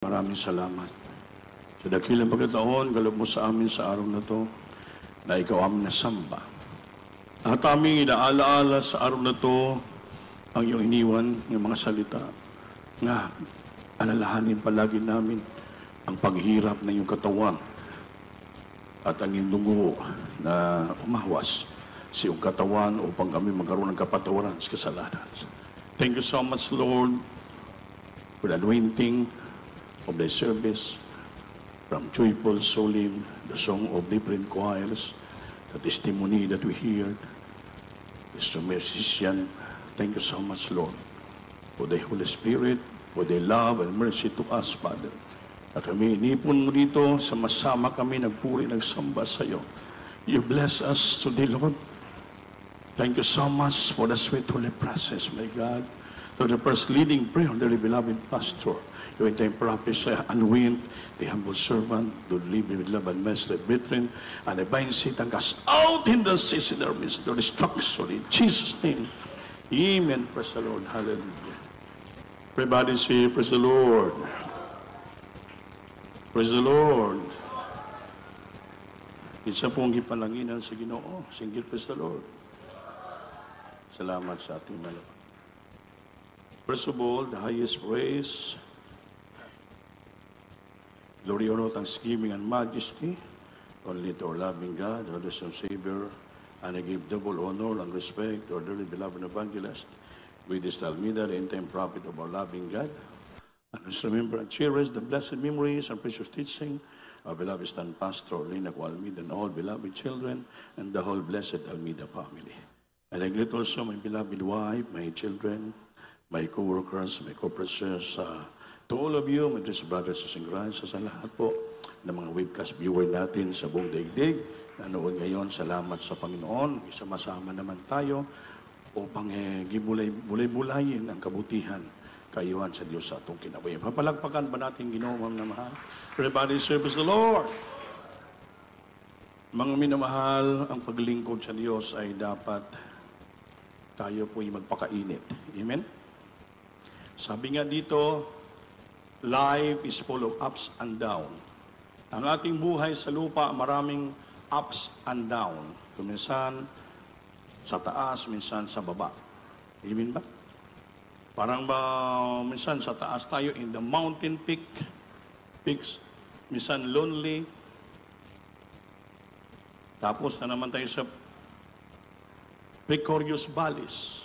Maraming salamat. Sa dakilang pagkataon, galap mo sa amin sa araw na to, na ikaw aming nasamba. At aming inaalaala sa araw na to, ang iyong iniwan ng mga salita, nga alalahanin palagi namin ang paghirap ng iyong katawan at ang iyong dugo na umawas sa iyong katawan upang kami magkaroon ng kapatawaran sa kasalanan. Thank you so much, Lord, for the anointing of the service, from joyful, solemn, the song of different choirs, the testimony that we heard, Mr. Musician. Thank you so much, Lord, for the Holy Spirit, for the love and mercy to us, Father. At kami inipon mo dito, sama-sama kami nagpuri, nagsamba sa iyo. You bless us today, Lord. Thank you so much for the sweet holy process, my God. For the first leading prayer of the beloved pastor, you in time prophesy, anoint the humble servant to live with love and mercy, the brethren, and the bind Satan cast out in the season of the destruction. In Jesus' name, amen. Praise the Lord. Hallelujah. Everybody say, praise the Lord. Praise the Lord. Isa pong gipalanginan sa Ginoo. Singgil, praise the Lord. Salamat sa ating malaman. First of all, the highest praise, glory, honor, thanksgiving, and majesty, only to our loving God, our Lord and Savior, and I give double honor and respect to our dearly beloved evangelist, with this Almeida, the end-time prophet of our loving God. And let's remember and cherish the blessed memories and precious teaching of beloved stand pastor, Lina Almeida, and all beloved children, and the whole blessed Almeida family. And I greet also my beloved wife, my children, my co-workers, my co-professors, to all of you, my dear brothers and sisters, sa lahat po ng mga webcast viewer natin sa buong daigdig, na noon ngayon, salamat sa Panginoon, isama-sama naman tayo upang bulay-bulayin ang kabutihan, kayuhan sa Diyos sa atong kinabuhi. Papalagpakan ba natin Ginoo, ma'am na mahal? Everybody serves the Lord. Mga minamahal, ang paglingkod sa Diyos ay dapat tayo po'y magpakainit. Amen? Sabi nga dito, life is full of ups and down. Ang ating buhay sa lupa, maraming ups and down. Minsan sa taas, minsan sa baba. Amen ba? Parang ba, minsan sa taas tayo in the mountain peaks, minsan lonely. Tapos na naman tayo sa precarious valleys.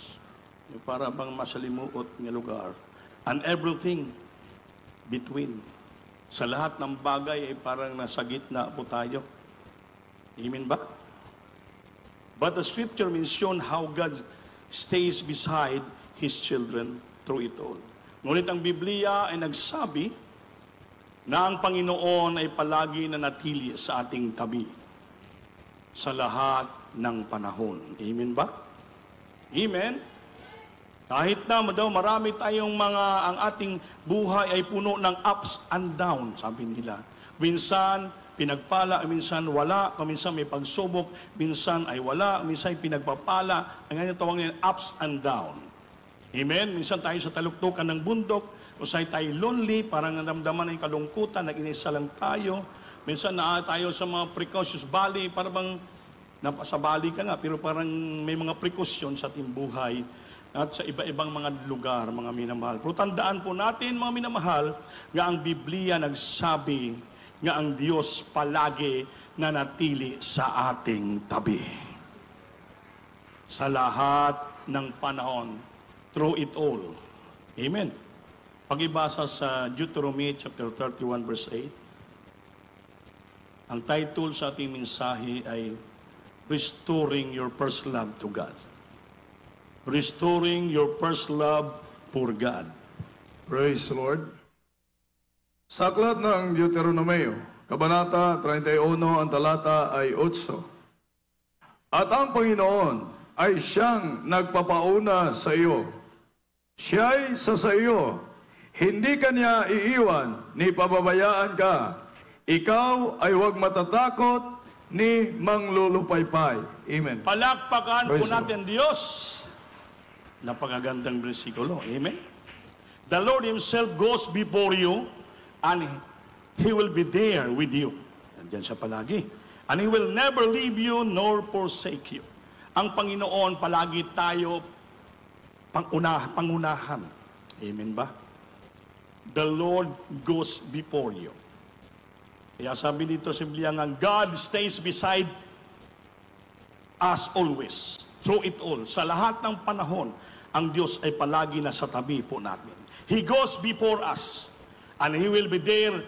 Para bang masalimuot ng lugar. And everything between. Sa lahat ng bagay ay parang nasa gitna po tayo. Amen ba? But the scripture mention how God stays beside His children through it all. Ngunit ang Biblia ay nagsabi na ang Panginoon ay palagi nanatili sa ating tabi sa lahat ng panahon. Amen ba? Amen? Kahit na daw marami tayong ang ating buhay ay puno ng ups and down, sabi nila. Minsan, pinagpala, minsan wala, minsan may pagsubok, minsan ay wala, minsan ay pinagpapala. Ang ganyan tawag nila, ups and down. Amen? Minsan tayo sa taluktukan ng bundok, minsan tayo lonely, parang namdaman ng kalungkutan, nag-inisa lang tayo. Minsan na tayo sa mga precocious valley, parang napasabali ka nga, pero parang may mga precaution sa ating buhay at sa iba-ibang mga lugar, mga minamahal. Pero tandaan po natin, mga minamahal, nga ang Biblia nagsabi nga ang Diyos palagi nanatili sa ating tabi. Sa lahat ng panahon, through it all. Amen. Pag-ibasa sa Deuteronomy chapter 31 verse 8, ang title sa ating mensahe ay Restoring Your First Love to God. Restoring your first love for God. Praise the Lord. Sa aklat ng Deuteronomio, Kabanata 31, ang talata ay 8. At ang Panginoon ay siyang nagpapauna sa iyo. Siya'y sa iyo. Hindi ka niya iiwan, ni pababayaan ka. Ikaw ay huwag matatakot, ni manglulupaypay. Amen. Palakpakan po natin Diyos. Napakagandang bersikulo. Amen. The Lord Himself goes before you and He will be there with you. Nandiyan siya palagi. And He will never leave you nor forsake you. Ang Panginoon, palagi tayo pangunahan. Amen ba? The Lord goes before you. Kaya sabi dito sa Biblia nga, God stays beside us always, through it all. Sa lahat ng panahon, ang Diyos ay palagi nasa tabi po natin. He goes before us, and He will be there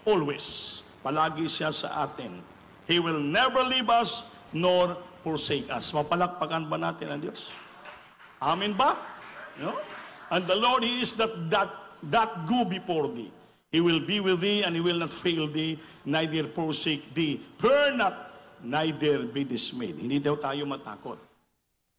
always. Palagi siya sa atin. He will never leave us, nor forsake us. Mapalakpakan ba natin ang Diyos? Amen ba? No? And the Lord, He is that go before thee. He will be with thee, and He will not fail thee, neither forsake thee. Fear not, neither be dismayed. Hindi daw tayo matakot.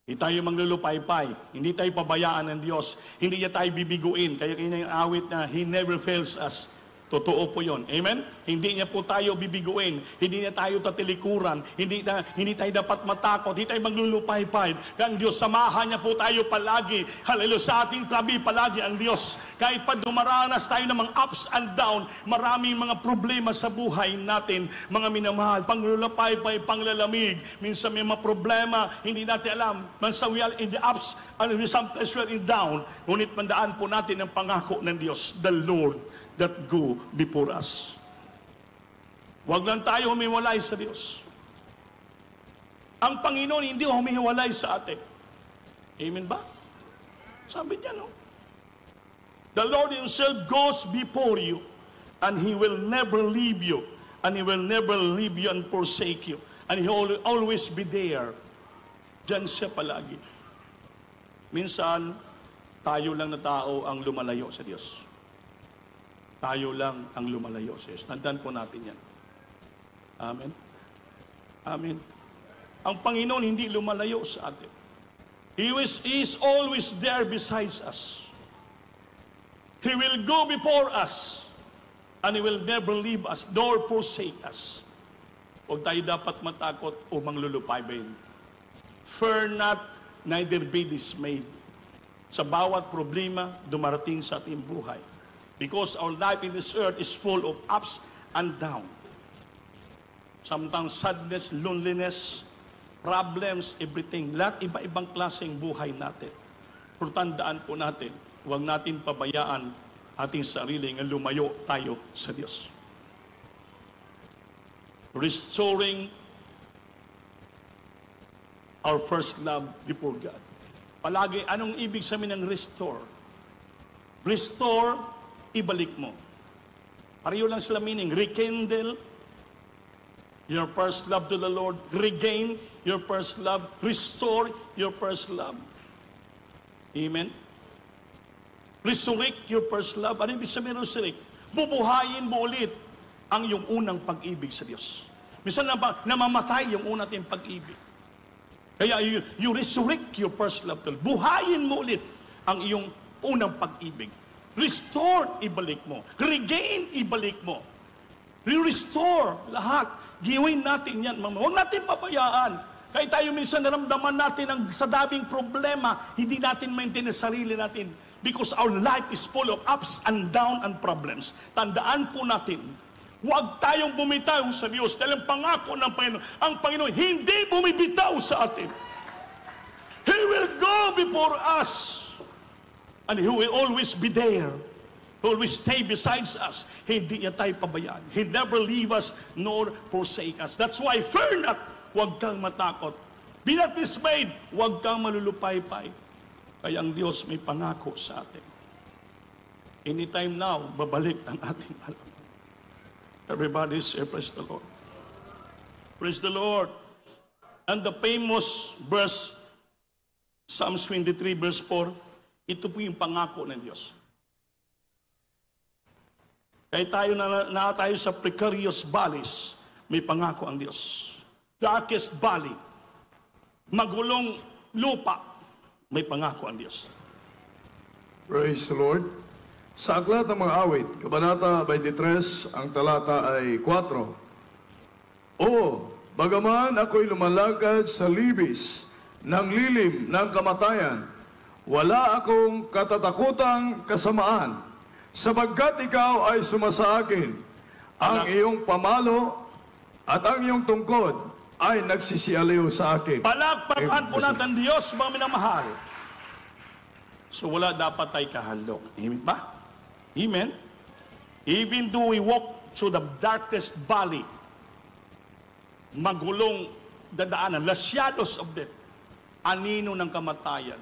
Hindi tayo manglulupaypay. Hindi tayo pabayaan ng Diyos. Hindi niya tayo bibiguin. Kaya yung awit na He never fails us. Totoo po yun. Amen? Hindi niya po tayo bibiguin. Hindi niya tayo tatilikuran. Hindi tayo dapat matakot. Hindi tayo maglulupaypay. Kaya ang Diyos, samahan niya po tayo palagi. Hallelujah. Sa ating tabi palagi ang Diyos. Kahit pa dumaranas tayo ng mga ups and down, maraming mga problema sa buhay natin, mga minamahal, panglulupaypay, panglalamig. Minsan may mga problema, hindi natin alam. Minsan we are in the ups and sometimes we are in down. Ngunit mandaan po natin ang pangako ng Diyos, the Lord that go before us. Huwag lang tayo humiwalay sa Diyos. Ang Panginoon hindi humihiwalay sa atin. Amen ba? Sabi niya, no? The Lord Himself goes before you, and He will never leave you, and He will never leave you and forsake you, and He will always be there. Diyan siya palagi. Minsan, tayo lang na tao ang lumalayo sa Diyos. Tayo lang ang lumalayo sa Diyos. Tandaan po natin yan. Amen? Amen. Ang Panginoon hindi lumalayo sa atin. He is always there besides us. He will go before us, and He will never leave us nor forsake us. Huwag tayo dapat matakot o manglulupaybayin. Fear not, neither be dismayed. Sa bawat problema dumarating sa ating buhay. Because our life in this earth is full of ups and downs. Sometimes sadness, loneliness, problems, everything. Lahat iba-ibang klaseng buhay natin. Pero tandaan po natin, huwag natin pabayaan ating sarili nga lumayo tayo sa Diyos. Restoring our first love before God. Palagi, anong ibig sabihin ng restore? Restore, ibalik mo. Pareho lang sila meaning. Rekindle your first love to the Lord. Regain your first love. Restore your first love. Amen? Resurrect your first love. Ano ibig sabihin resurrect? Bubuhayin mo ulit ang iyong unang pag-ibig sa Diyos. Minsan namamatay yung unang nating pag-ibig. Kaya you resurrect your first love to the Lord. Buhayin mo ulit ang iyong unang pag-ibig. Restore, ibalik mo. Regain, ibalik mo. Restore, lahat. Giwin natin yan. Huwag natin pabayaan. Kaya tayo minsan naramdaman natin ang sa daming problema, hindi natin maintain ang sarili natin. Because our life is full of ups and downs and problems. Tandaan po natin, huwag tayong bumitaw sa Diyos. Dahil ang pangako ng Panginoon, ang Panginoon hindi bumibitaw sa atin. He will go before us. And He will always be there. He will always stay beside us. Hindi niya tayo pabayaan. He never leave us nor forsake us. That's why, fear not, huwag kang matakot. Be not dismayed, huwag kang malulupaypay. Kaya ang Diyos may pangako sa atin. Anytime now, babalik ang ating alam. Everybody say, praise the Lord. Praise the Lord. And the famous verse, Psalms 23 verse 4, ito po yung pangako ng Diyos. Kaya tayo na tayo sa precarious valleys, may pangako ang Diyos. Darkest valley, magulong lupa, may pangako ang Diyos. Praise the Lord. Sa aklat ng mga awit, Kabanata 23, ang talata ay 4. O, bagaman ako'y lumalakad sa libis ng lilim ng kamatayan, wala akong katatakutang kasamaan, sapagkat ikaw ay sumasa akin. Ang iyong pamalo at ang iyong tungkod ay nagsisialiw sa akin. Palakpakan po natin Diyos, mga minamahal. So wala dapat tayo kahandog. Amen ba? Amen? Even though we walk through the darkest valley, magulong dadaanan, the shadows of death, anino ng kamatayan.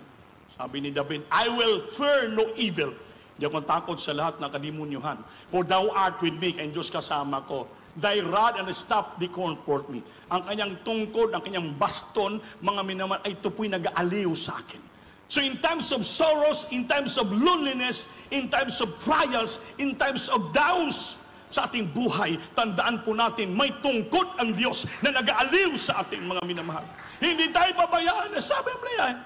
Sabi ni David, I will fear no evil. Hindi ako takot sa lahat ng kadimunyuhan. For thou art with me, and Diyos kasama ko. Thy rod and staff, they comfort me. Ang kanyang tungkod, ang kanyang baston, mga minaman, ay ito po'y nag-aaliw sa akin. So in times of sorrows, in times of loneliness, in times of trials, in times of downs sa ating buhay, tandaan po natin, may tungkod ang Diyos na nag-aaliw sa ating mga minamahal. Hindi tayo pabayaan na sabi mo na yan.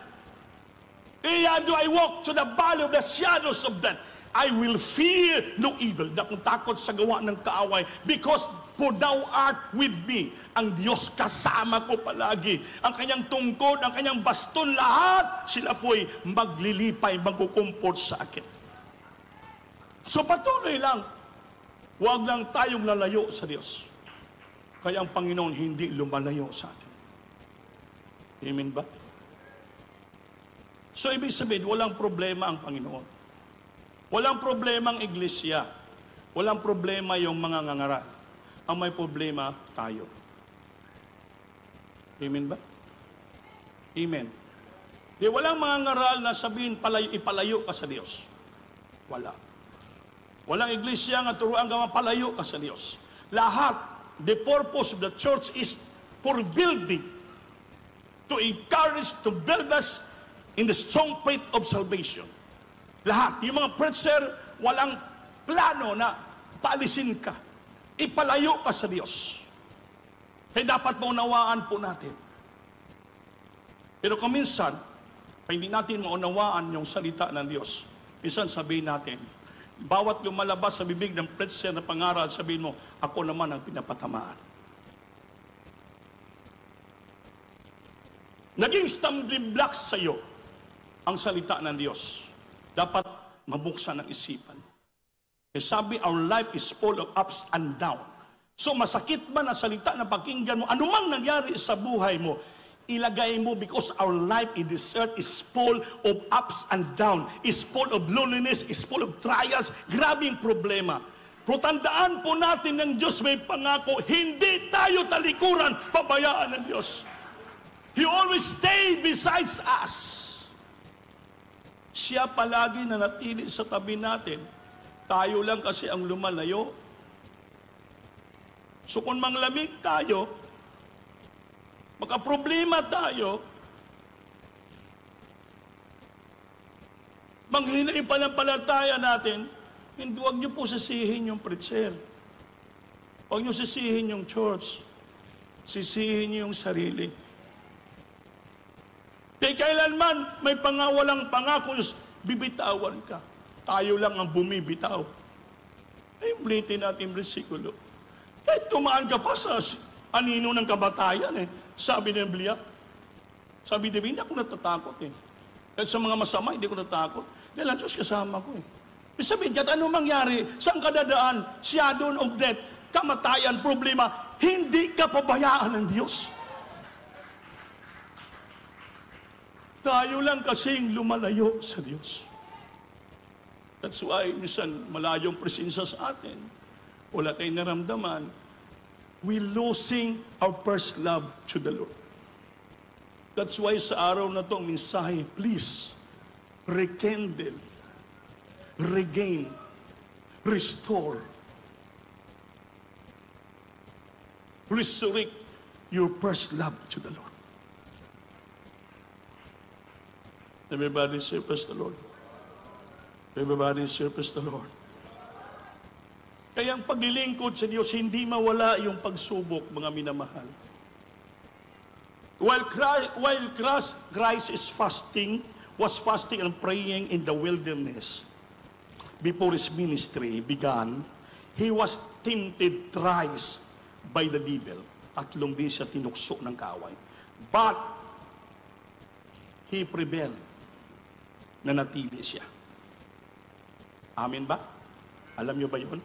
Do I walk to the valley of the shadows of death, I will fear no evil. Di akong takot sa gawa ng kaaway, because for thou art with me. Ang Diyos kasama ko palagi. Ang kanyang tungkod, ang kanyang baston, lahat sila po'y maglilipay, magkukumport sa akin. So patuloy lang, huwag lang tayong lalayo sa Diyos. Kaya ang Panginoon hindi lumalayo sa atin. Amen ba? So ibig sabihin, walang problema ang Panginoon. Walang problema ang iglesia. Walang problema yung mga ngangaral. Ang may problema, tayo. Amen ba? Amen. Di walang mga ngaral na sabihin, ipalayo ka sa Diyos. Wala. Walang iglesia nga turuan ka mapalayo ka sa Diyos. Lahat, the purpose of the church is for building, to encourage, to build us in the strong faith of salvation. Lahat. Yung mga preacher, walang plano na paalisin ka. Ipalayo ka sa Diyos. Kaya dapat maunawaan po natin. Pero kung minsan, hindi natin maunawaan yung salita ng Diyos. Minsan sabihin natin, bawat lumalabas sa bibig ng preacher na pangaral, sabihin mo, ako naman ang pinapatamaan. Naging stumbling block sa iyo ang salita ng Diyos. Dapat mabuksan ang isipan. Eh sabi, our life is full of ups and down. So masakit man ang salita na pakinggan mo, anumang nangyari sa buhay mo, ilagay mo, because our life in this earth is full of ups and down, is full of loneliness, is full of trials, grabing problema. Pero tandaan po natin ng Diyos may pangako, hindi tayo talikuran, pabayaan ng Diyos. He always stay beside us. Siya palagi na natili sa tabi natin. Tayo lang kasi ang lumalayo. So kung manglamig tayo, magka-problema tayo, manghina yung panampalataya natin, hindi, huwag niyo po sisihin yung preacher. Huwag niyo sisihin yung church. Sisihin niyo yung sarili. Kaya kailanman may walang pangako, bibitawan ka. Tayo lang ang bumibitaw. Ay, ulitin natin yung resikulo. Kahit tumaan ka pa sa anino ng kabatayan Sabi ng Biblia. Sabi ng Biblia, hindi ako natatakot Kahit sa mga masama, hindi ko natatakot. Dahil ang Diyos kasama ko Ibig sabihin, kahit anong mangyari, saan ka dadaan, shadow of death, kamatayan, problema, hindi ka pabayaan ng Diyos. Tayo lang kasing lumalayo sa Diyos. That's why, minsan, malayong presensya sa atin, wala tayong naramdaman, we losing our first love to the Lord. That's why sa araw na itong mensahe, please, rekindle, regain, restore, resurrect your first love to the Lord. Everybody say, praise the Lord. Everybody say, praise the Lord. Kaya ang paglilingkod sa Diyos, hindi mawala yung pagsubok, mga minamahal. While Christ was fasting and praying in the wilderness, before his ministry began, he was tempted thrice by the devil. Tatlong din siya tinukso ng kaaway. But he prevailed. Nanatili siya. Amen ba? Alam niyo ba yun?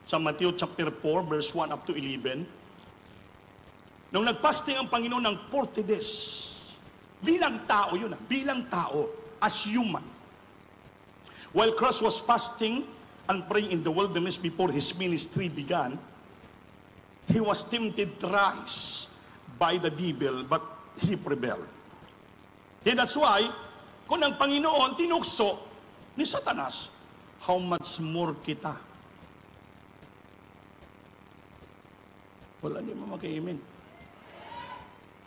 Sa Matthew chapter 4, verse 1 up to 11, nung nagpasting ang Panginoon ng 40 days, bilang tao yun, bilang tao, as human. While Christ was fasting and praying in the wilderness before His ministry began, He was tempted thrice by the devil, but He prevailed. And that's why, kung ang Panginoon tinukso ni Satanas, how much more kita? Wala niyo mamakiimin.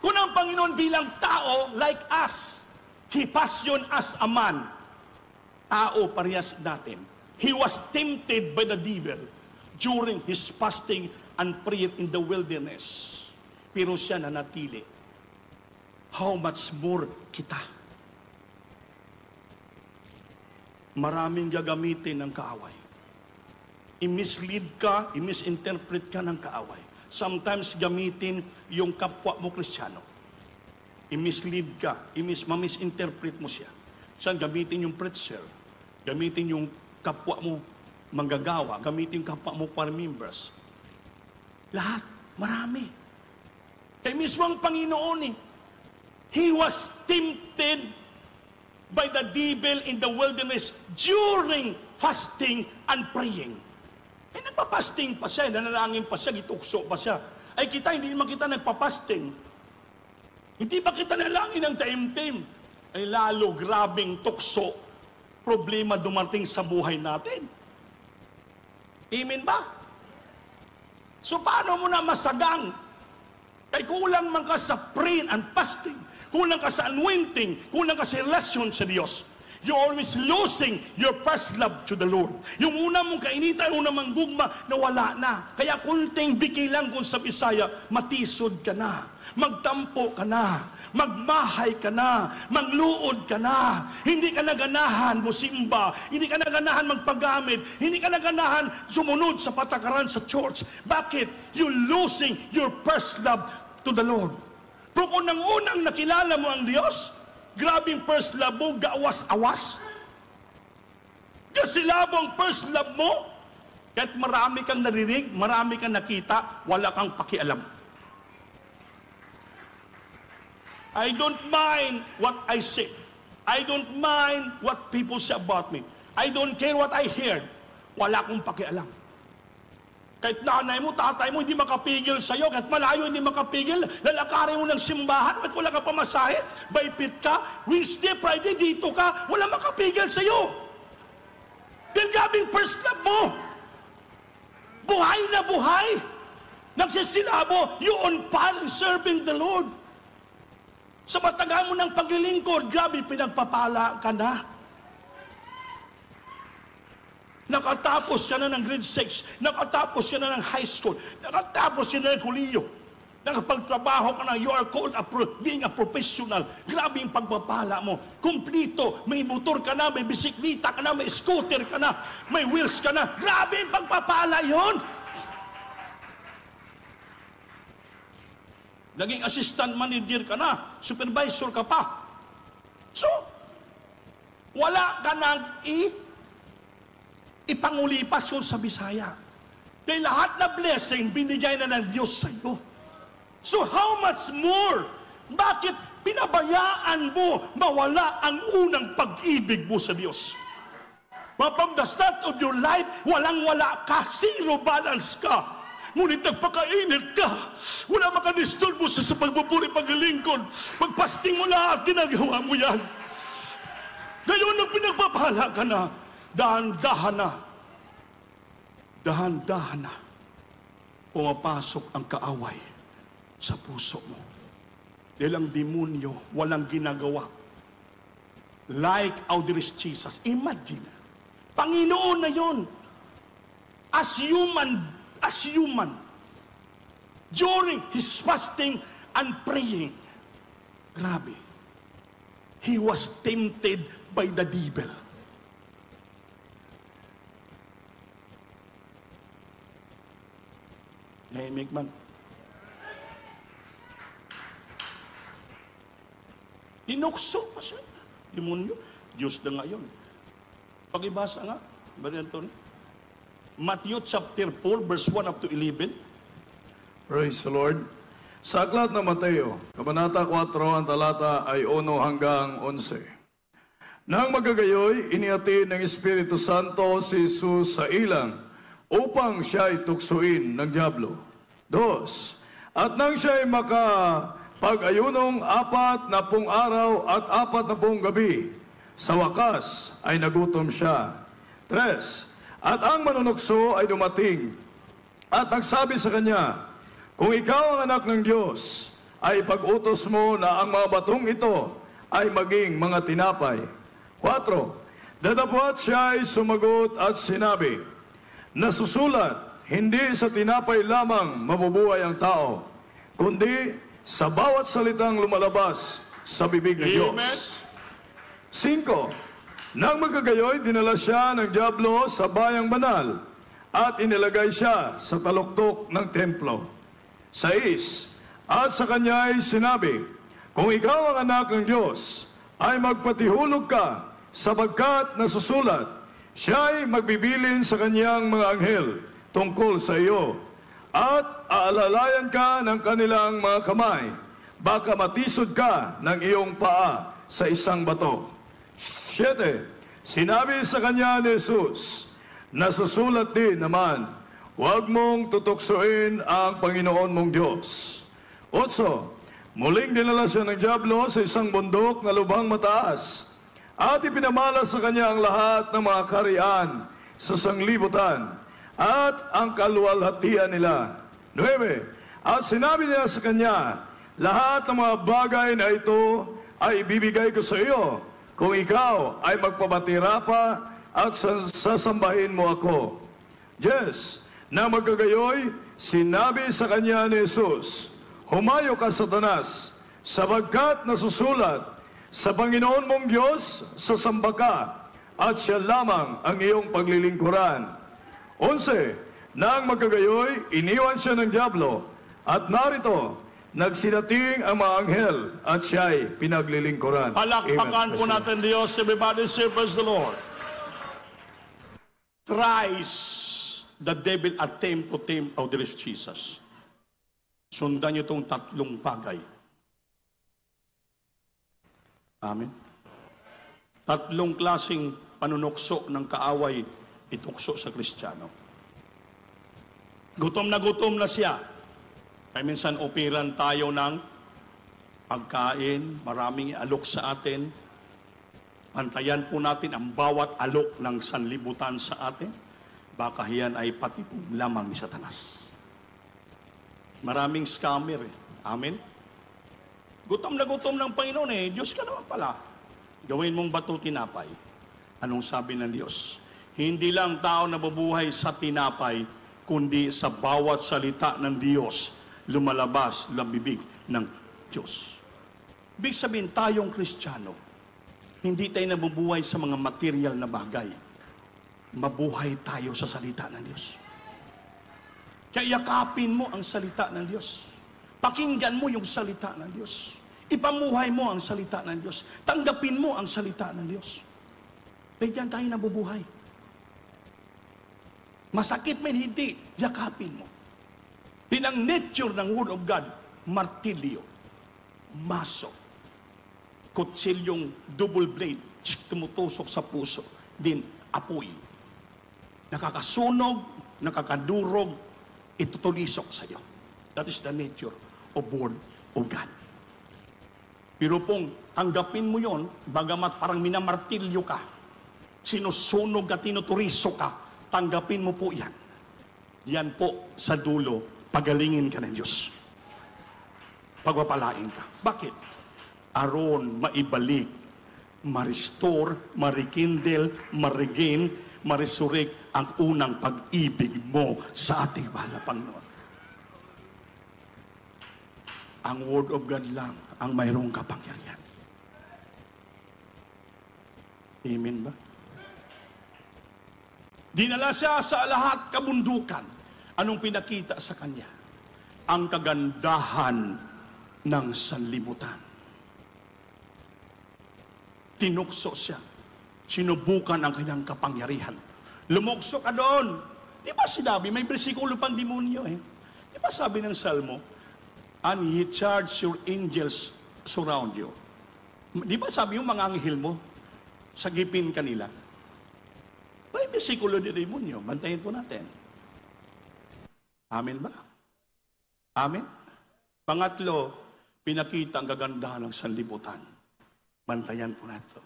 Kung ang Panginoon bilang tao, like us, He fashioned as a man, tao parehas natin. He was tempted by the devil during His fasting and prayer in the wilderness. Pero siya nanatili. How much more kita? Maraming gagamitin ng kaaway. I-mislead ka, i-misinterpret ka ng kaaway. Sometimes gamitin yung kapwa mo Kristiyano. I-mislead ka, ma-misinterpret mo siya. Saan gamitin yung preacher, gamitin yung kapwa mo manggagawa, gamitin yung kapwa mo choir members. Lahat, marami. Kaya mismo ang Panginoon He was tempted by the devil in the wilderness during fasting and praying. Nagpapasting pa siya, nanalangin pa siya, gitukso pa siya. Ay kita, hindi naman kita nagpapasting. Hindi pa kita nalangin ng taimtim. Ay lalo, grabing tukso, problema dumating sa buhay natin. Amen ba? So paano mo na masagang? Kay kulang man ka sa prayer and fasting, kulang ka sa anointing, kulang ka sa relasyon sa Diyos. You're always losing your first love to the Lord. Yung una mong kainitan, una mong gugma, nawala na. Kaya kunting bikilang kung sa Bisaya, matisod ka na, magtampo ka na, magmahay ka na, magluod ka na. Hindi ka naganahan musimba, hindi ka naganahan magpagamit, hindi ka naganahan sumunod sa patakaran sa church. Bakit? You're losing your first love to the Lord. Pero kung unang nakilala mo ang Diyos, grabing first love mo, gaawas-awas. Kasi labong first love mo, kahit marami kang narinig, marami kang nakita, wala kang pakialam. I don't mind what I say. I don't mind what people say about me. I don't care what I heard. Wala akong pakialam. Kahit nanay mo, tatay mo, hindi makapigil sa'yo. Kahit malayo, hindi makapigil. Lalakarin mo ng simbahan. Kahit wala ka pamasahe. Baypit ka. Wednesday, Friday, dito ka. Wala makapigil sa'yo. Dahil gabing first love mo. Buhay na buhay. Nagsisilabo. You on fire serving the Lord. Sa matagal mo ng paglilingkod, grabe pinagpapala ka na. Nakatapos ka na ng grade 6, nakatapos ka na ng high school, nakatapos ka na ng kuliyo, nakapagtrabaho ka na, you are called being a professional. Grabe yung pagpapala mo. Kumplito, may motor ka na, may bisikleta ka na, may scooter ka na, may wheels ka na. Grabe yung pagpapala yon. Naging assistant manager ka na, supervisor ka pa. So, wala ka nang ipangulipas yun sa Bisaya. Dahil lahat na blessing, binigay na ng Diyos sa iyo. So how much more? Bakit pinabayaan mo mawala ang unang pag-ibig mo sa Diyos? From the start of your life, walang-wala ka, zero balance ka. Ngunit nagpakainit ka, wala makadisturbo sa pagpupuri, paglilingkod, pagpasting mo lahat, ginagawa mo yan. Ngayon, nang pinagpapala ka na, dahan-dahan na, pumapasok ang kaaway sa puso mo. Dahil ang demonyo, walang ginagawa. Like how there is Jesus. Imagine, Panginoon na yon. As human, during His fasting and praying, grabe, He was tempted by the devil. Nahimik man. Inukso pa siya. Demonyo. Diyos na ngayon. Pag-ibasa nga, Brother Antonio, Matthew chapter 4, verse 1 up to 11. Praise the Lord. Sa aklat ng Mateo, Kabanata 4, ang talata ay 1 hanggang 11. Nang magagayoy, inihatid ng Espiritu Santo si Jesus sa ilang upang siya ay tuksuin ng dyablo. 2. At nang siya ay makapag-ayunong 40 araw at 40 gabi, sa wakas ay nagutom siya. 3. At ang manunukso ay dumating at nagsabi sa kanya, kung ikaw ang anak ng Diyos, ay pag-utos mo na ang mga batong ito ay maging mga tinapay. 4. Datapwat siya ay sumagot at sinabi, nasusulat, hindi sa tinapay lamang mabubuhay ang tao, kundi sa bawat salitang lumalabas sa bibig ng Diyos. 5. Nang magkagayoy, dinala siya ng dyablo sa bayang banal at inilagay siya sa taluktok ng templo. 6. At sa kanya ay sinabi, kung ikaw ang anak ng Diyos, ay magpatihulog ka, sapagkat nasusulat, siya ay magbibilin sa kanyang mga anghel tungkol sa iyo, at aalalayan ka ng kanilang mga kamay, baka matisod ka ng iyong paa sa isang bato. 7. Sinabi sa kanya ni Jesus, nasusulat din naman, huwag mong tutuksoin ang Panginoon mong Diyos. 8. Muling dinala siya ng dyablo sa isang bundok na lubhang mataas, at ipinamala sa kanya ang lahat ng mga kaharian sa sanglibutan, at ang kaluwalhatian nila. 9. At sinabi niya sa kanya, lahat ng mga bagay na ito ay ibibigay ko sa iyo, kung ikaw ay magpabatira pa at sasambahin mo ako. 10. Na magkagayoy, sinabi sa kanya ni Jesus, humayo ka, Satanas, sapagkat nasusulat, sa Panginoon mong Diyos, sasamba ka, at siya lamang ang iyong paglilingkuran. 11. Nang magkagayoy, iniwan siya ng dyablo, at narito, nagsidating ang mga anghel at siya'y pinaglilingkuran. Palakpakan po natin Diyos. Everybody say, praise the Lord. Thrice the devil attempt to tempt our dear Jesus. Sundan niyo itong tatlong bagay. Amen. Tatlong klaseng panunukso ng kaaway itukso sa Kristiyano. Gutom na siya. Kaya minsan operan tayo ng pagkain, maraming alok sa atin. Pantayan po natin ang bawat alok ng sanlibutan sa atin. Baka yan ay patipong lamang ni Satanas. Maraming scammer eh. Amen? Gutom ng Panginoon eh. Diyos ka naman pala. Gawin mong bato tinapay. Anong sabi ng Diyos? Hindi lang tao nabubuhay sa tinapay, kundi sa bawat salita ng Diyos lumalabas ng bibig ng Diyos. Ibig sabihin, tayong Kristiyano, hindi tayo nabubuhay sa mga material na bagay. Mabuhay tayo sa salita ng Diyos. Kaya yakapin mo ang salita ng Diyos. Pakinggan mo yung salita ng Diyos. Ipamuhay mo ang salita ng Diyos. Tanggapin mo ang salita ng Diyos. Kaya diyan tayo nabubuhay. Masakit man hindi, yakapin mo. Pinang nature ng Word of God, martilyo, maso, kutsilyong double blade, tumutusok sa puso, din apoy. Nakakasunog, nakakadurog, itutulisok sa iyo. That is the nature of Word of God. Pero pong tanggapin mo yon, bagamat parang minamartilyo ka, sinusunog at tinuturisok ka, tanggapin mo po yan. Yan po sa dulo, pagalingin ka ng Diyos. Pagpapalain ka. Bakit? Aron maibalik, ma-restore, ma-rekindle, ma-regain, ma-resurrect ang unang pag-ibig mo sa ating mahal na Panginoon. Ang Word of God lang ang mayroong kapangyarihan. Amen ba? Dinala siya sa lahat kabundukan. Anong pinakita sa kanya? Ang kagandahan ng sanlibutan. Tinukso siya. Sinubukan ang kanyang kapangyarihan. Lumukso ka doon. Di ba sinabi, may bersikulo pang demonyo eh. Di ba sabi ng Salmo, and He charged your angels surround you. Di ba sabi yung mga anghel mo, sagipin kanila? May bersikulo di demonyo, bantayin po natin. Amen ba? Amen? Pangatlo, pinakita ang kagandahan ng sanlibutan. Bantayan po natin.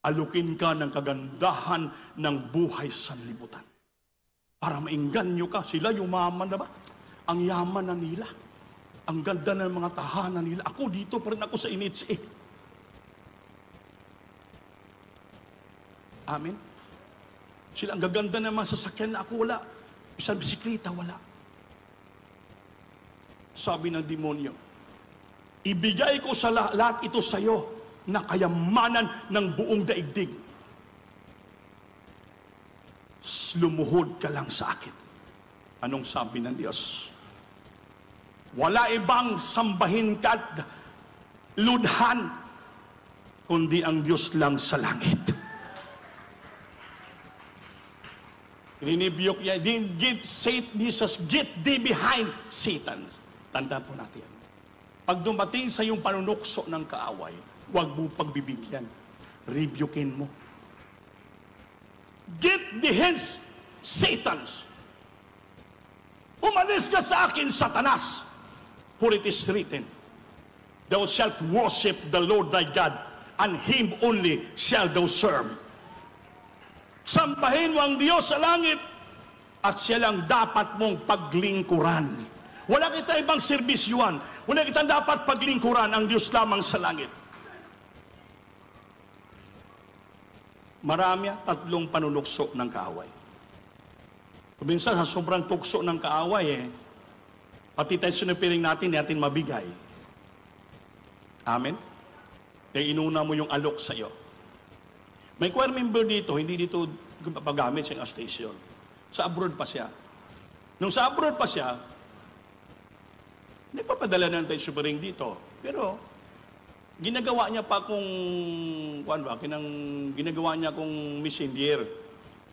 Alukin ka ng kagandahan ng buhay sa sanlibutan. Para maingganyo ka. Sila yumaman na ba? Ang yaman na nila. Ang ganda ng mga tahanan nila. Ako dito pa rin ako sa inits eh. Amen? Sila ang gaganda ng mga sasakyan na ako wala. Isang bisikleta wala. Sabi ng demonyo, ibigay ko sa lahat ito sa iyo na kayamanan ng buong daigdig. Lumuhod ka lang sa akin. Anong sabi ng Diyos? Wala ibang sambahin ka at ludhan, kundi ang Diyos lang sa langit. Rinibiyok niya, Jesus, get thee behind Satan. Tandaan po natin. Pag dumating sa iyong panunukso ng kaaway, huwag mo pagbibigyan. Rebukein mo. Get the hands, Satan. Umalis ka sa akin, Satanas. For it is written, thou shalt worship the Lord thy God, and Him only shalt thou serve. Sambahin mo ang Diyos sa langit, at siya lang dapat mong paglingkuran. Wala kita ibang serbisyuan. Wala kita dapat paglingkuran, ang Diyos lamang sa langit. Marami tatlong panunukso ng kaaway. Minsan sa sobrang tukso ng kaaway pati tayo sinapiling natin mabigay. Amen? Kaya inuna mo yung alok sa iyo. May choir member dito, hindi dito pagamit sa station. Sa abroad pa siya. Nung sa abroad pa siya, nagpapadala na tayo subaring dito. Pero, ginagawa niya pa kung, ginagawa niya kung messenger.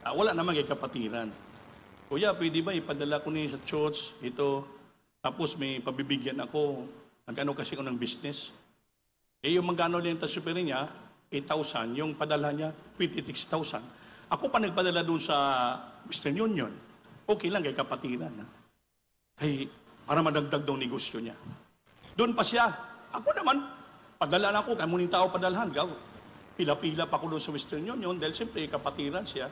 Wala naman kay kapatiran. Kuya, pwede ba ipadala ko niya sa church, ito, tapos may pabibigyan ako, nagkano kasi ko ng business. Yung magkano lang tayo subaring niya, 8,000, yung padala niya, 26,000. Ako pa nagpadala doon sa Western Union. Okay lang kay kapatiran. Para madagdag daw negosyo niya. Doon pa siya. Ako naman, padala na ako. Kaya muning tao padalhan. Pila-pila pa ako doon sa Western Union dahil siyempre kapatiran siya.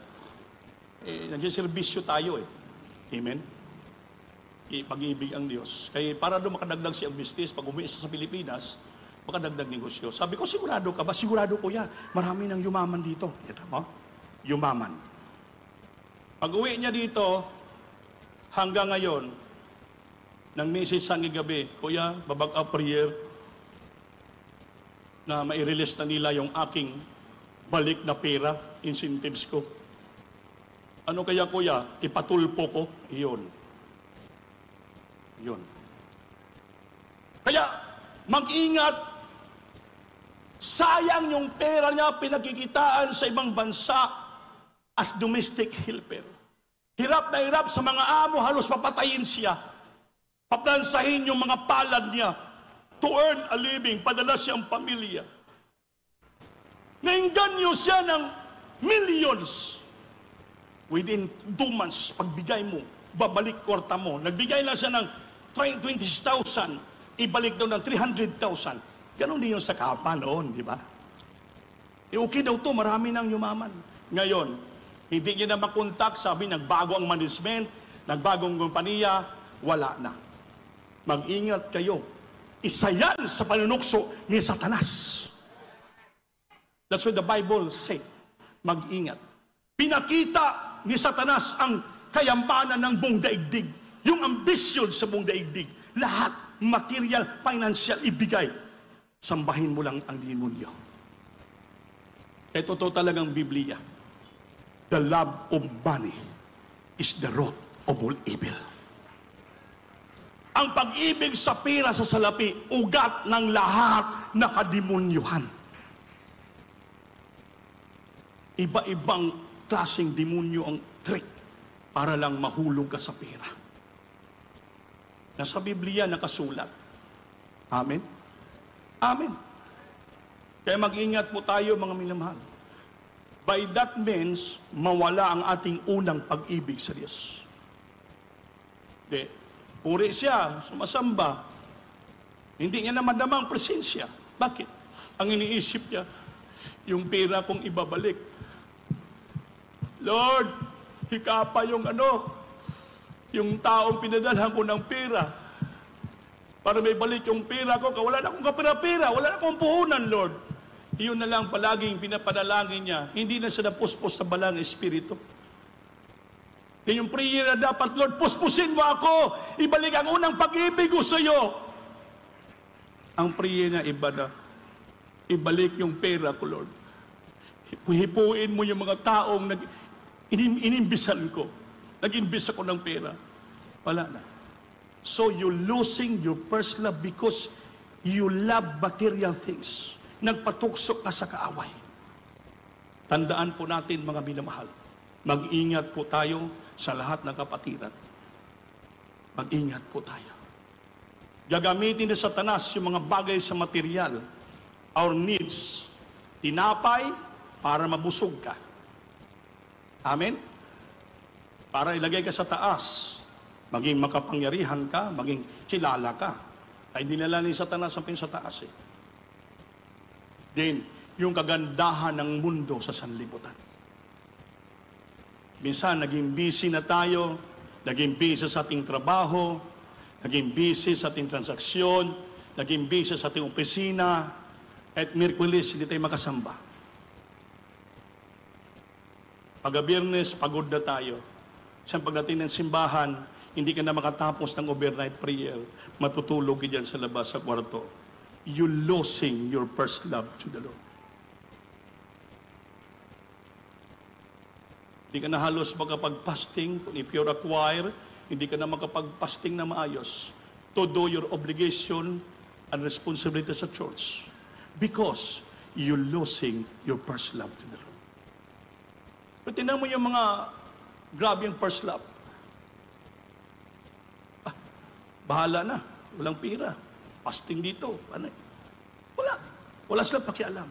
Nandiyan-servisyo tayo eh. Amen? Pag-ibig ang Diyos. Kaya para doon makadagdag siya ang business, pag umuwi sa Pilipinas, makadagdag negosyo. Sabi ko, sigurado ka ba? Sigurado ko yan. Marami nang yumaman dito. Ito mo? Yumaman. Pag uwi niya dito, hanggang ngayon, nang message sa gabi, Kuya, babag up prayer na mai-release na nila yung aking balik na pera, incentives ko. Ano kaya, Kuya? Ipatulpo ko? Iyon. Kaya, mag-ingat. Sayang yung pera niya pinagkikitaan sa ibang bansa as domestic helper. Hirap na hirap sa mga amo, halos papatayin siya. Paplansahin yung mga palad niya to earn a living, padala siyang pamilya. Nainganyo siya ng millions. Within 2 months, pagbigay mo, babalik kwarta mo. Nagbigay lang siya ng 20,000, ibalik daw ng 300,000. Ganon din yung sa kapa noon, di ba? Okay daw to, marami nang yumaman. Ngayon, hindi niya na makontak, sabi, nagbago ang management, nagbagong kumpanya, wala na. Mag-ingat kayo. Isa yan sa panunukso ni Satanas. That's what the Bible say. Mag-ingat. Pinakita ni Satanas ang kayamanan ng buong daigdig. Yung ambisyon sa buong daigdig. Lahat, material, financial, ibigay. Sambahin mo lang ang demonyo. Ito talagang Biblia. The love of money is the root of all evil. Ang pag-ibig sa pera sa salapi, ugat ng lahat na kademonyuhan. Iba-ibang klaseng demonyo ang trick para lang mahulog ka sa pera. Nasa Biblia nakasulat. Amen? Amen. Kaya mag-ingat po tayo, mga minamahal. By that means, mawala ang ating unang pag-ibig sa Diyos. Di, puri siya, sumasamba. Hindi niya naman ang presensya. Bakit? Ang iniisip niya, yung pera kong ibabalik. Lord, hikapa yung yung taong pinadalhan ko ng pera para may balik yung pera ko. Wala na akong kapira-pera, wala na akong puhunan, Lord. Iyon na lang palaging pinapanalangin niya. Hindi na siya napuspos sa balang espiritu. Yan yung prayer na dapat, Lord, puspusin mo ako. Ibalik ang unang pag-ibig ko sa iyo. Ang prayer na iba na. Ibalik yung pera ko, Lord. Hipuin mo yung mga taong inimbisan ko. Nag-imbis ako ng pera. Wala na. So you're losing your first love because you love material things. Nagpatukso ka sa kaaway. Tandaan po natin, mga minamahal. Mag-ingat po tayo sa lahat ng kapatiran. Mag-ingat po tayo. Gagamitin ni Satanas yung mga bagay sa material, our needs, tinapay para mabusog ka. Amen? Para ilagay ka sa taas, maging makapangyarihan ka, maging kilala ka. Ay dinala ni Satanas ang pin sa taas eh. Then, yung kagandahan ng mundo sa sanlibutan. Minsan, naging busy na tayo, naging busy sa ating trabaho, naging busy sa ating transaksyon, naging busy sa ating opisina, at Miyerkules, hindi tayo makasamba. Pagka-Biyernes, pagod na tayo. Sa pagdating ng simbahan, hindi ka na makatapos ng overnight prayer, matutulog ka dyan sa labas sa kwarto. You losing your first love to the Lord. Hindi ka na halos makapag-fasting. If you're a choir, hindi ka na makapag-fasting na maayos to do your obligation and responsibility sa church. Because you're losing your first love to the Lord. Pero tingnan mo yung mga grabe yung first love. Bahala na. Walang pira. Fasting dito. Ano? Wala. Wala silang pakialam.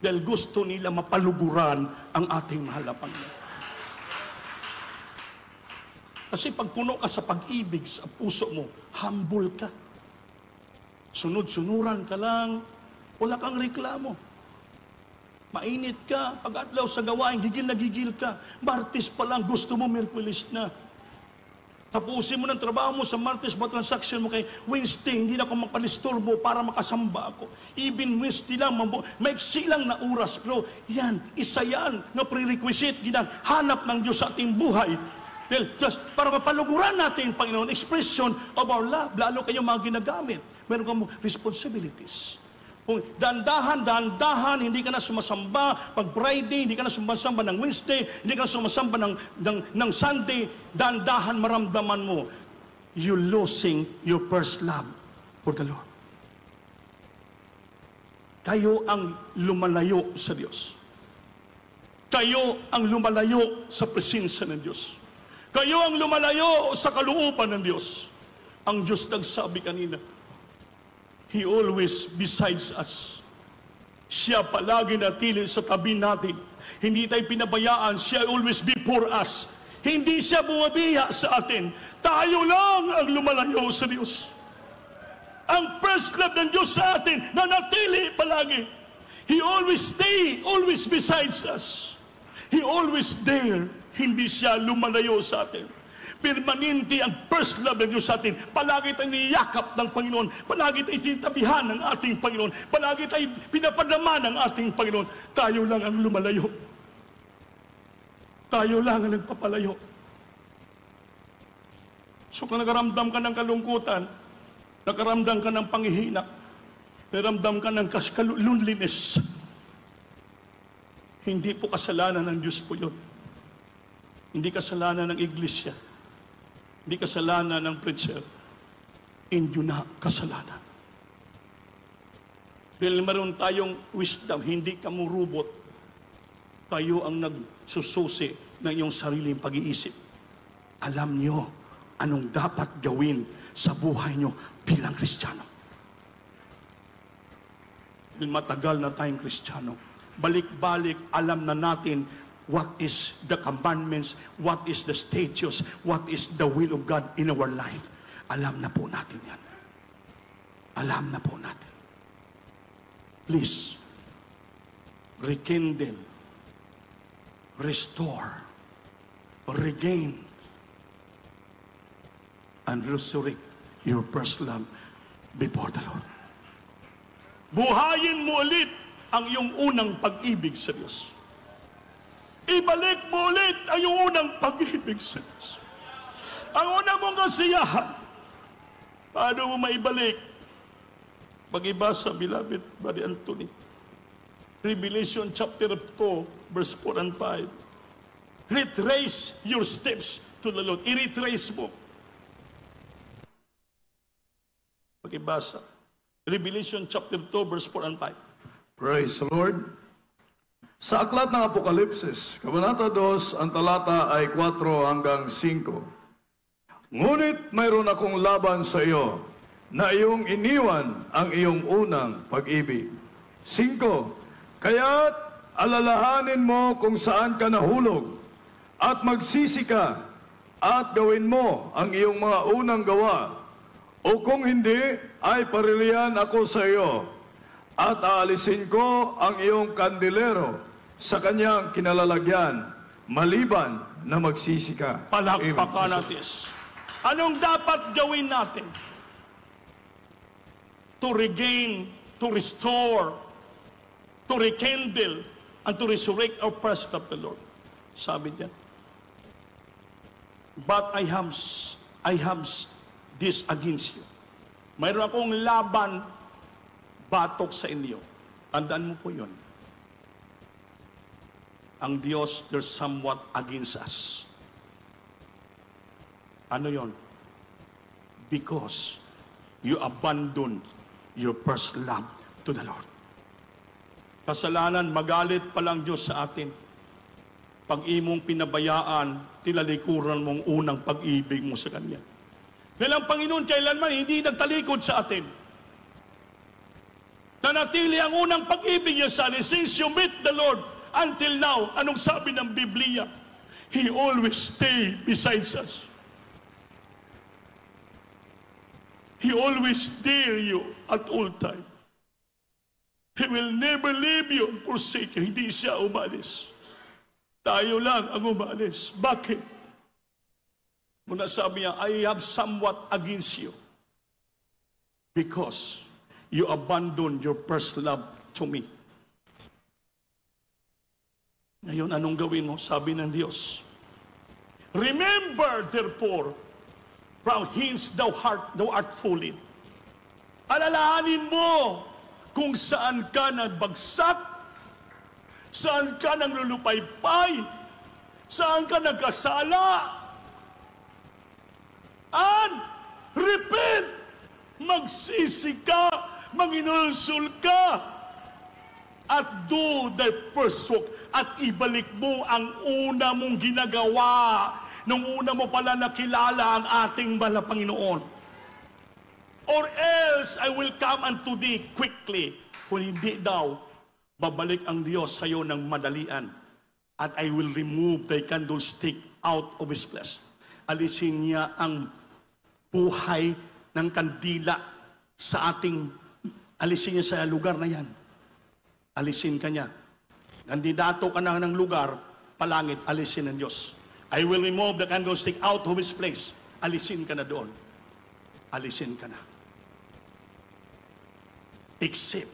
Dahil gusto nila mapaluguran ang ating mahal na Panginoon. Kasi pag puno ka sa pag-ibig sa puso mo, humble ka. Sunod-sunuran ka lang. Wala kang reklamo. Mainit ka. Pag-adlaw sa gawain, gigil na gigil ka. Martes pa lang, gusto mo, Miyerkules na. Tapusin mo ng trabaho mo sa Martes, transaction mo kay Wednesday, hindi na ako mapalistorbo para makasamba ako. Even Wednesday lang, maiksi lang na oras. Pero yan, isa yan na prerequisite, hanap ng Diyos sa ating buhay. Just para mapaluguran natin, Panginoon, expression of our love, lalo kayo mga ginagamit. Meron kang responsibilities. Kung dahan-dahan, hindi ka na sumasamba pag Friday, hindi ka na sumasamba ng Wednesday, hindi ka na sumasamba ng Sunday, dahan-dahan maramdaman mo, you losing your first love for the Lord. Kayo ang lumalayo sa Diyos. Kayo ang lumalayo sa presensya ng Diyos. Kayo ang lumalayo sa kalooban ng Diyos. Ang Diyos nagsabi kanina, He always besides us. Siya palagi natili sa tabi natin. Hindi tayo pinabayaan. Siya always before us. Hindi siya bumabiya sa atin. Tayo lang ang lumalayo sa Diyos. Ang first love ng Diyos sa atin na natili palagi. He always stay, always besides us. He always there. Hindi siya lumalayo sa atin. Permanente ang first love ng Diyos sa atin. Palagi tayong niyakap ng Panginoon. Palagi tayong itinabihan ng ating Panginoon. Palagi tayong pinapadama ng ating Panginoon. Tayo lang ang lumalayo. Tayo lang ang nagpapalayo. So kung nakaramdam ka ng kalungkutan, nakaramdam ka ng panghihina, nakaramdam ka ng loneliness, hindi po kasalanan ng Diyos po yun. Hindi kasalanan ng iglesia. Hindi kasalanan ng preacher. Inyo na kasalanan. Dahil meron tayong wisdom, hindi ka murubot. Tayo ang nagsususi ng iyong sariling pag-iisip. alam nyo anong dapat gawin sa buhay nyo bilang Kristiyano. Matagal na tayong Kristiyano. Balik-balik, alam na natin what is the commandments, what is the statutes, what is the will of God in our life. Alam na po natin yan. Alam na po natin. Please, rekindle, restore, regain, and resurrect your first love before the Lord. Buhayin mo ulit ang iyong unang pag-ibig sa Diyos. Ibalik mo ulit ang iyong unang pag-ibig sa Diyos. Ang unang mong kasiyahan, paano mo maibalik? Pag-ibasa, beloved Brother Anthony, Revelation chapter 2, verse 4 and 5. Retrace your steps to the Lord. I-retrace mo. Pag-ibasa. Revelation chapter 2, verse 4 and 5. Praise the Lord. Sa aklat ng Apokalipsis, Kabanata 2, ang talata ay 4 hanggang 5. Ngunit mayroon akong laban sa iyo, na iyong iniwan ang iyong unang pag-ibig. 5. Kaya't alalahanin mo kung saan ka nahulog, at magsisi ka, at gawin mo ang iyong mga unang gawa. O kung hindi, ay parilihan ako sa iyo, at aalisin ko ang iyong kandilero sa kanyang kinalalagyan, maliban na magsisi ka. Palakpakan natin. Anong dapat gawin natin? To regain, to restore, to rekindle, and to resurrect our first of the Lord. Sabi niya, but I have this against you. Mayroon akong laban, batok sa inyo. Tandaan mo po yun. Ang Diyos, there's somewhat against us. Ano yun? Because you abandoned your first love to the Lord. Kasalanan, magalit pa lang Diyos sa atin. Pag imong pinabayaan, tilalikuran mong unang pag-ibig mo sa Kanya. Dahil ang Panginoon kailanman hindi nagtalikod sa atin. Nanatili ang unang pag-ibig niya sa atin. Since you met the Lord until now, anong sabi ng Biblia? He always stay beside us. He always near you at all time. He will never leave you and forsake you. Hindi siya umalis. Tayo lang ang umalis. Bakit? Muna sabi niya, I have somewhat against you because you abandoned your first love to me. Ngayon, anong gawin mo? Sabi ng Diyos, remember, therefore, from hence thou art fallen. Alalahanin mo kung saan ka nagbagsak, saan ka nanglulupaypay, saan ka nagkasala, and repent, magsisi ka, manginulsul ka, at do the first work, at ibalik mo ang una mong ginagawa, nung una mo pala nakilala ang ating mahal na Panginoon. Or else, I will come unto thee quickly. Kung hindi daw, babalik ang Diyos sa iyo ng madalian, at I will remove thy candlestick out of his place. Alisin niya ang buhay ng kandila sa ating, alisin niya sa lugar na yan. Alisin ka niya. Kandidato ka na ng lugar, palangit, alisin ng Diyos. I will remove the candlestick out of his place. Alisin ka na doon. Alisin ka na. Except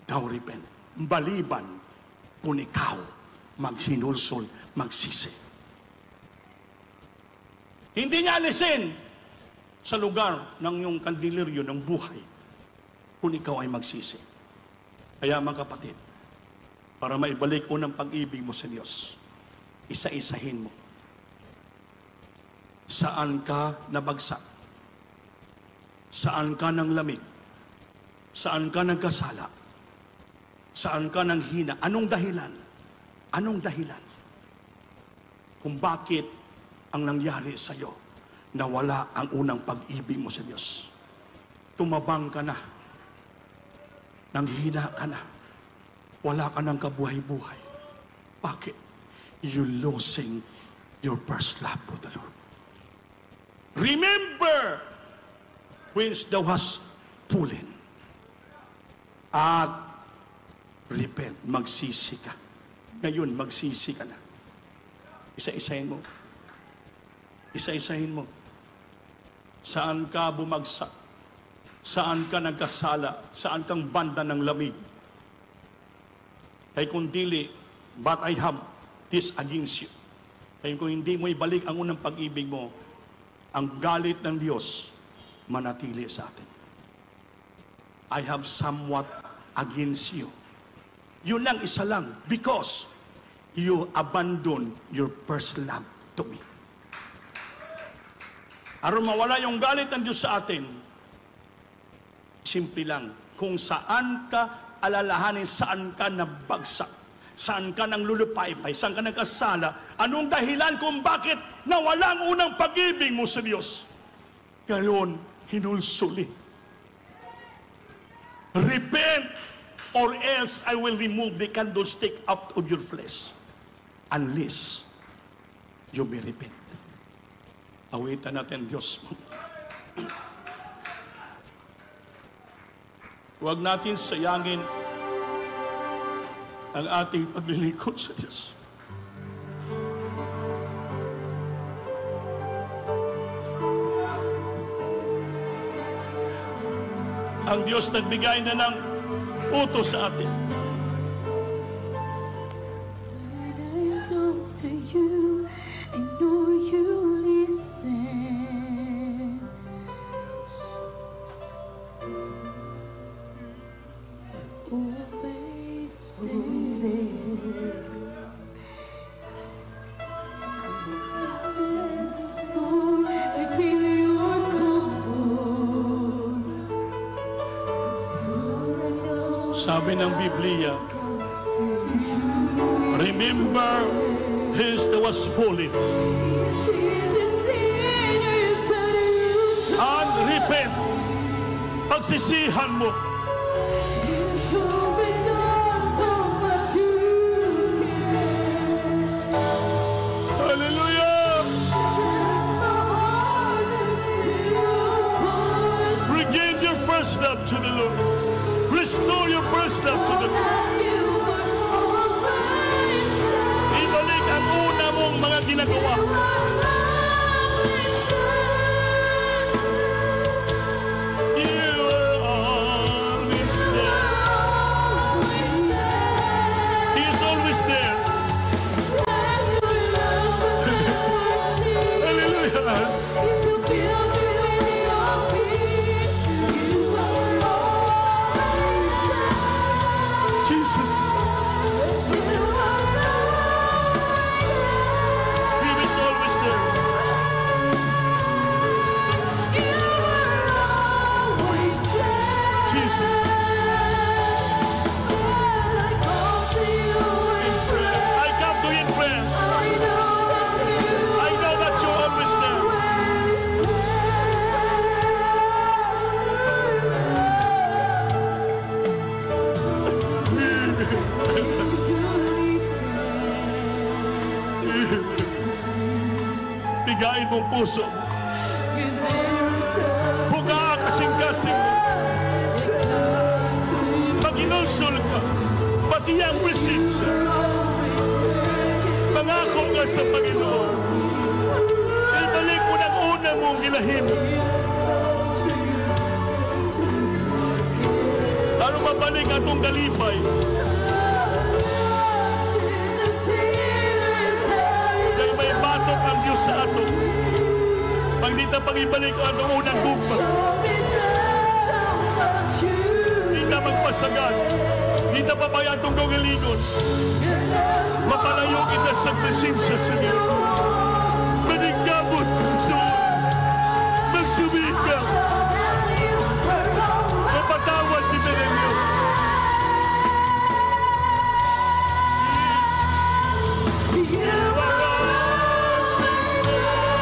thou repent. Baliban kung ikaw magsinulsol, magsisi. Hindi niya alisin sa lugar ng iyong kandiliryo ng buhay kung ikaw ay magsisi. Kaya mga kapatid, para maibalik unang pag-ibig mo sa Diyos, isa-isahin mo. Saan ka nabagsak? Saan ka nang lamig? Saan ka nagkasala? Saan ka nang hina? Anong dahilan? Anong dahilan? Kung bakit ang nangyari sa iyo. Nawala ang unang pag-ibig mo sa Diyos. Tumabang ka na. Nanghina ka na. Wala ka ng kabuhay-buhay. Bakit? You losing your first love for the Lord. Remember when thou hast fallen. At repent, magsisi ka. Ngayon, magsisi ka na. Isa-isahin mo. Isa-isahin mo. Saan ka bumagsak? Saan ka nagkasala? Saan kang banda ng lamig? Ay kung dili, but I have this against you. Ay kung hindi mo ibalik ang unang pag-ibig mo, ang galit ng Diyos manatili sa atin. I have somewhat against you. Yun lang, isa lang. Because you abandon your first love to me. Aron mawala yung galit ng Diyos sa atin, simple lang, kung saan ka alalahanin, saan ka nabagsak, saan ka nang lulupaypay, saan ka nagkasala, anong dahilan kung bakit nawala ang unang pag-ibig mo sa Diyos. Ngayon, hinulsuli. Repent, or else I will remove the candlestick out of your flesh, unless you may repent. Awitan natin, Diyos. Huwag natin sayangin ang ating paglilingkod sa Diyos. Ang Diyos nagbigay na ng utos sa atin. When I talk to you, I know you listen. Always there. Lord, I feel your comfort. So I know Sabi ng Biblia, to you. remember his that was fallen and repent. Pagsisihan mo. Hallelujah! Regain your first love to the Lord. Restore your first love to the Lord. Ibalik ang una mong mga ginagawa. You are always there. He is always there. Hallelujah. Jesus. He is always there. Jesus. In prayer. I come to you in prayer. I know that you're always there. Bigayin mong puso. Buka kasing-kasing. Pag inulsul ka, pati ang presensya. Pangako ka sa Panginoon. Ibalik mo ng una mong ginahimo. Para mabalik atong galipay. Dahil may batok ang Diyos sa ato. Pag di ta pag-ibalik ang atong unang gugma. Di ta magpasagan. Di ta papaya atong gawgalingon. Mapalayo kita sa presensya sa Diyos. Manigabot sa magsubig ka. Mapatawad kita ng Diyos. You are always there.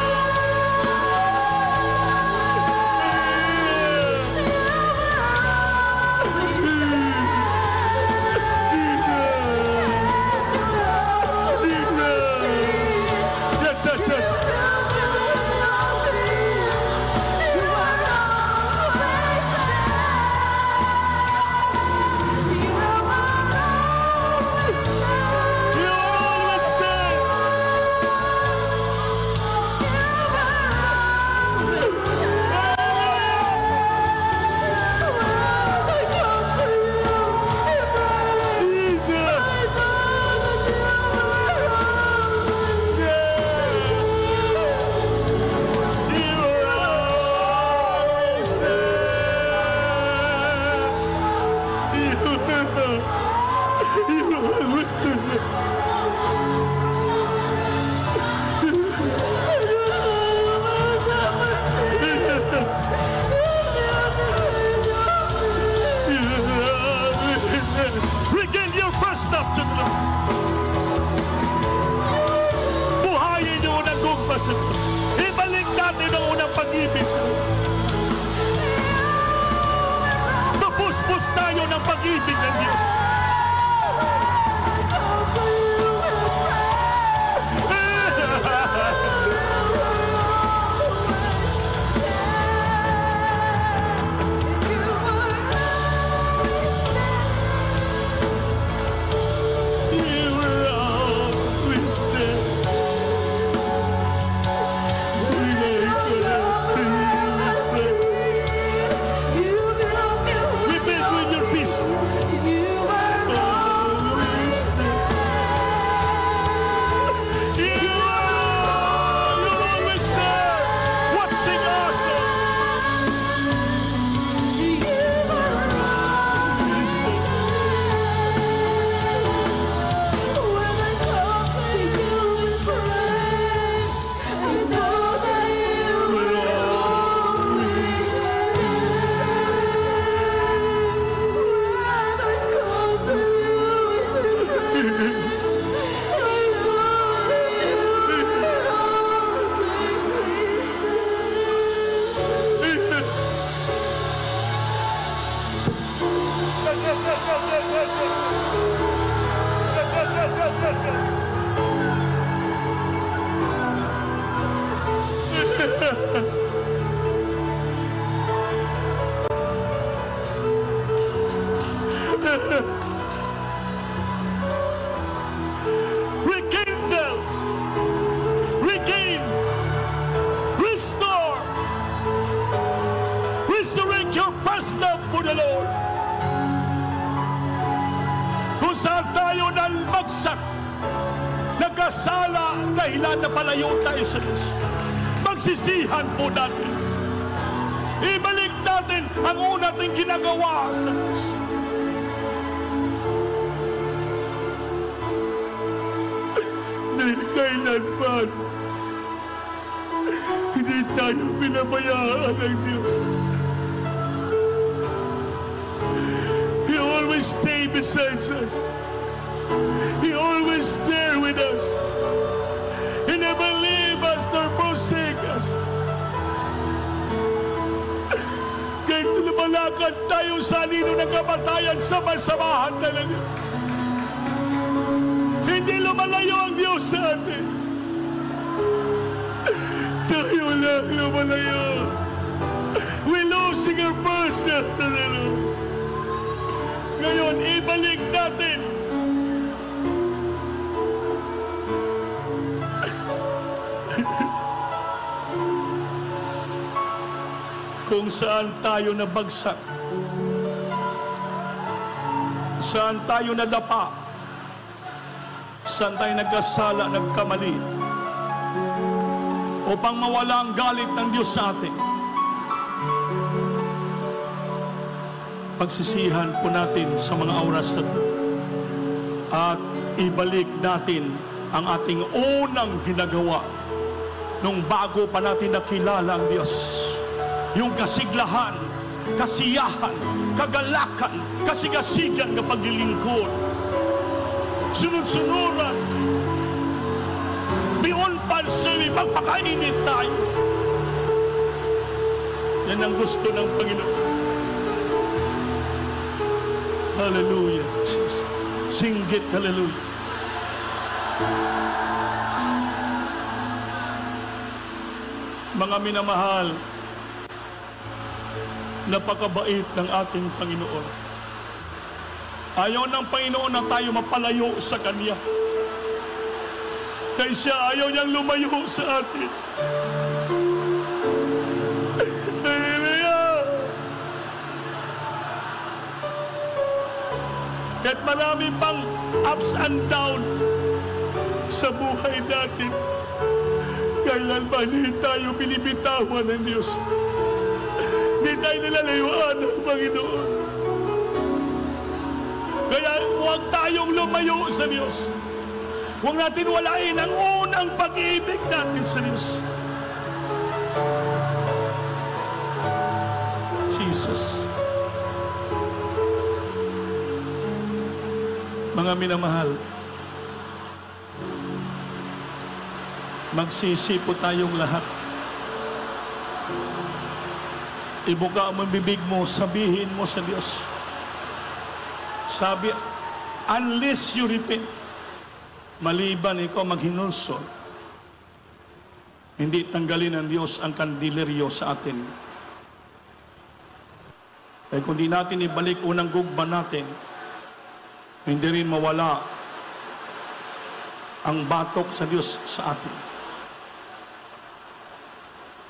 ng pag-ibig sa Diyos. Mapuspos tayo ng pag-ibig ng Diyos. Rekindle, regain, restore, resurrect your past love for the Lord. Kung saan tayo nalbagsak, nagkasala, dahilan na palayo tayo sa Diyos, magsisihan po natin. Ibalik natin ang una nating ginagawa sa Diyos. Dahil kailanman hindi tayo pinabayaan ng Diyos. He always stay beside us. He always there with us. He never leave us nor forsake us. Kahit lumalakad tayo sa anino ng kamatayan, sama-samahan tayo ng Diyos. Hindi lumalayo ang Diyos sa atin. Tayo lang lumalayo. We're losing our first after the Lord. Ngayon, ibalik natin kung saan tayo nabagsak, saan tayo nadapa, saan tayo nagkasala, nagkamali, upang mawala ang galit ng Diyos sa atin. Pagsisihan po natin sa mga oras na ito at ibalik natin ang ating unang ginagawa nung bago pa natin nakilala ang Diyos. Yung kasiglahan, kasiyahan, kagalakan, kasigasigan na paglilingkod. Sunod-sunuran. Beyond pansili, magpakainit tayo. Yan ang gusto ng Panginoon. Hallelujah. Singgit, hallelujah. Mga minamahal, napakabait ng ating Panginoon. Ayaw ng Panginoon na tayo mapalayo sa Kanya. Kaya siya ayaw niyang lumayo sa atin. Hallelujah! Kahit marami pang ups and down sa buhay natin, kailanman hindi tayo binibitawan ng Diyos. Hindi tayo nilalayuan ng Panginoon. Kaya huwag tayong lumayo sa Diyos. Huwag natin walain ang unang pag-ibig natin sa Diyos. Jesus. Mga minamahal, magsisi po tayong lahat. Ibuka mo ang bibig mo, sabihin mo sa Diyos. Sabi, unless you repent, maliban ikaw maghinulsol, hindi tanggalin ng Diyos ang kandileryo sa atin. Kaya kung di natin ibalik unang gugba natin, hindi rin mawala ang batok sa Diyos sa atin.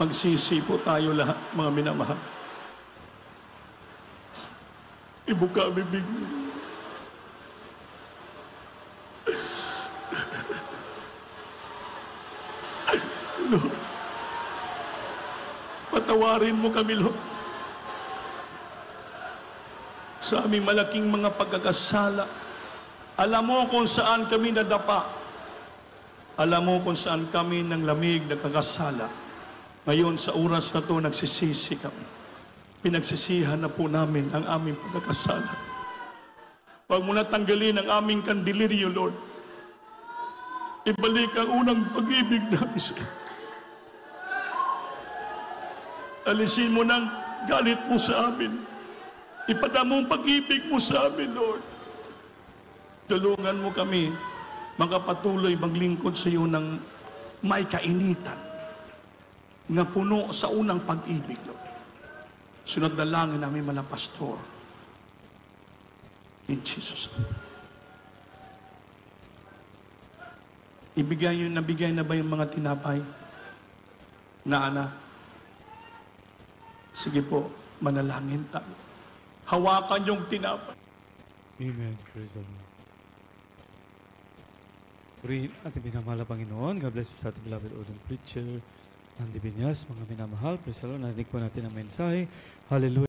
Magsisi po tayo lahat, mga minamahal. Ibuka ang bibig mo. Lord, patawarin mo kami, Lord, sa aming malaking mga pagkakasala. Alam mo kung saan kami nadapa. Alam mo kung saan kami ng lamig nagkakasala. Ngayon, sa oras na to, nagsisisi kami. Pinagsisihan na po namin ang aming pagkakasala. Huwag mo na tanggalin ang aming kandiliryo, Lord. Ibalik ang unang pag-ibig namin sa iyo. Alisin mo ng galit mo sa amin. Ipadama ang pag-ibig mo sa amin, Lord. Tulungan mo kami magpatuloy maglingkod sa iyo ng may kainitan nga puno sa unang pag-ibig, Lord. Sunod na langin namin mga pastor. In Jesus' name. Nabigay na ba yung mga tinapay? Na ana? Sige po, manalangin tayo. Hawakan yung tinapay. Amen. Praise the Lord. Purihin ating minamahal na Panginoon. God bless you sa ating beloved audience preacher. Andy Binyas, mga minamahal. Praise the Lord. Narinig po natin ang mensahe. Hallelujah.